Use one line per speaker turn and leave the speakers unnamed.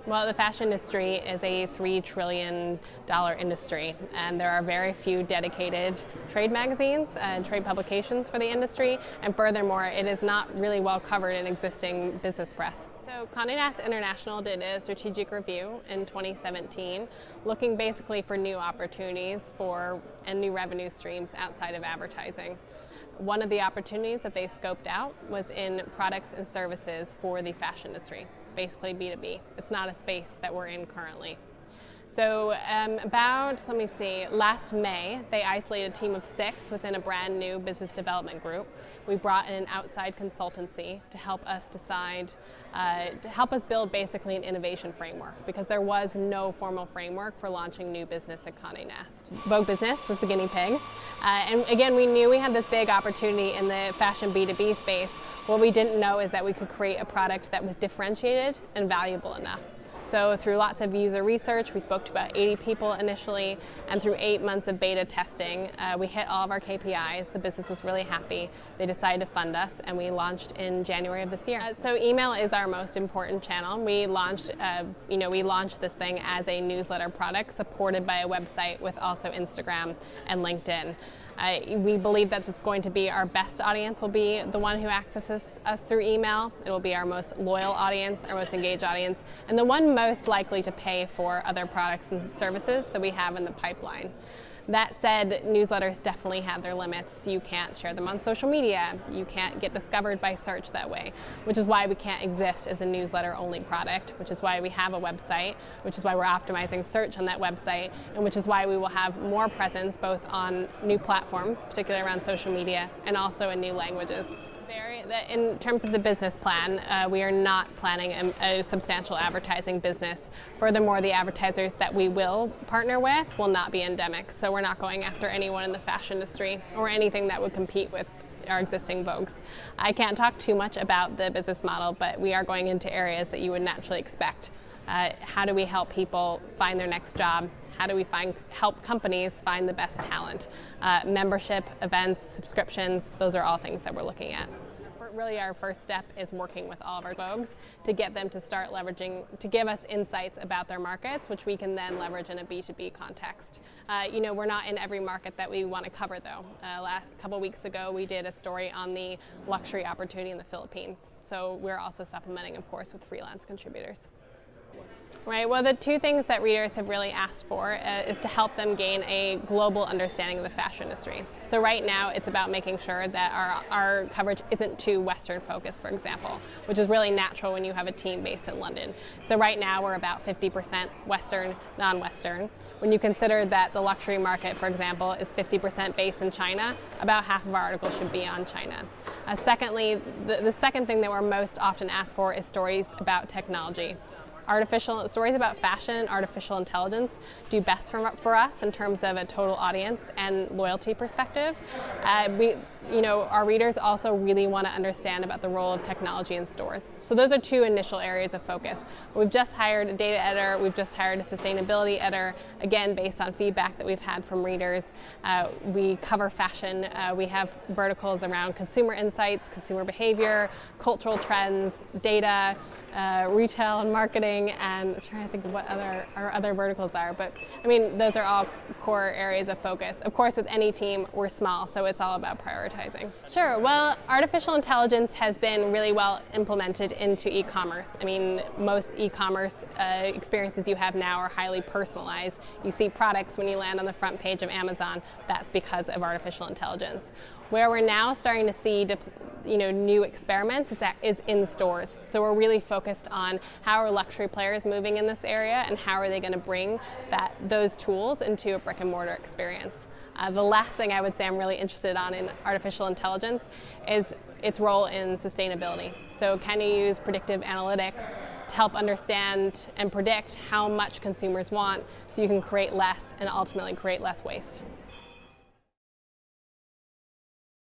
Well, the fashion industry is a $3 trillion industry, and there are very few dedicated trade magazines and trade publications for the industry, and furthermore, it is not really well covered in existing business press. So Condé Nast International did a strategic review in 2017, looking basically for new opportunities and new revenue streams outside of advertising. One of the opportunities that they scoped out was in products and services for the fashion industry, basically B2B. It's not a space that we're in currently. So last May, they isolated a team of 6 within a brand new business development group. We brought in an outside consultancy to help us build basically an innovation framework, because there was no formal framework for launching new business at Condé Nast. Vogue Business was the guinea pig. And again, we knew we had this big opportunity in the fashion B2B space. What we didn't know is that we could create a product that was differentiated and valuable enough. So through lots of user research, we spoke to about 80 people initially, and through 8 months of beta testing, we hit all of our KPIs. The business was really happy. They decided to fund us, and we launched in January of this year. So email is our most important channel. We launched this thing as a newsletter product supported by a website with also Instagram and LinkedIn. We believe that it's going to be our best audience will be the one who accesses us through email. It will be our most loyal audience, our most engaged audience, and the one most likely to pay for other products and services that we have in the pipeline. That said, newsletters definitely have their limits. You can't share them on social media. You can't get discovered by search that way, which is why we can't exist as a newsletter-only product, which is why we have a website, which is why we're optimizing search on that website, and which is why we will have more presence both on new platforms, particularly around social media, and also in new languages. In terms of the business plan, we are not planning a substantial advertising business. Furthermore, the advertisers that we will partner with will not be endemic, so we're not going after anyone in the fashion industry or anything that would compete with our existing Vogues. I can't talk too much about the business model, but we are going into areas that you would naturally expect. How do we help people find their next job? How do we help companies find the best talent? Membership, events, subscriptions, those are all things that we're looking at. Really, our first step is working with all of our Vogues to get them to start leveraging, to give us insights about their markets, which we can then leverage in a B2B context. We're not in every market that we want to cover, though. A couple weeks ago, we did a story on the luxury opportunity in the Philippines. So we're also supplementing, of course, with freelance contributors. Right. Well, the 2 things that readers have really asked for is to help them gain a global understanding of the fashion industry. So right now, it's about making sure that our coverage isn't too Western focused, for example, which is really natural when you have a team based in London. So right now, we're about 50% Western, non-Western. When you consider that the luxury market, for example, is 50% based in China, about half of our articles should be on China. Secondly, the second thing that we're most often asked for is stories about technology. Stories about fashion, artificial intelligence do best for us in terms of a total audience and loyalty perspective. Our readers also really want to understand about the role of technology in stores. So those are 2 initial areas of focus. We've just hired a data editor, we've just hired a sustainability editor, again, based on feedback that we've had from readers. We cover fashion. We have verticals around consumer insights, consumer behavior, cultural trends, data, retail and marketing, and I'm trying to think of what our other verticals are, but those are all core areas of focus. Of course, with any team, we're small, so it's all about prioritizing. Sure, well, artificial intelligence has been really well implemented into e-commerce. Most e-commerce experiences you have now are highly personalized. You see products when you land on the front page of Amazon. That's because of artificial intelligence. Where we're now starting to see new experiments is in stores. So we're really focused on how are luxury players moving in this area and how are they going to bring those tools into a brick and mortar experience. The last thing I would say I'm really interested in artificial intelligence is its role in sustainability. So can you use predictive analytics to help understand and predict how much consumers want so you can create less and ultimately create less waste?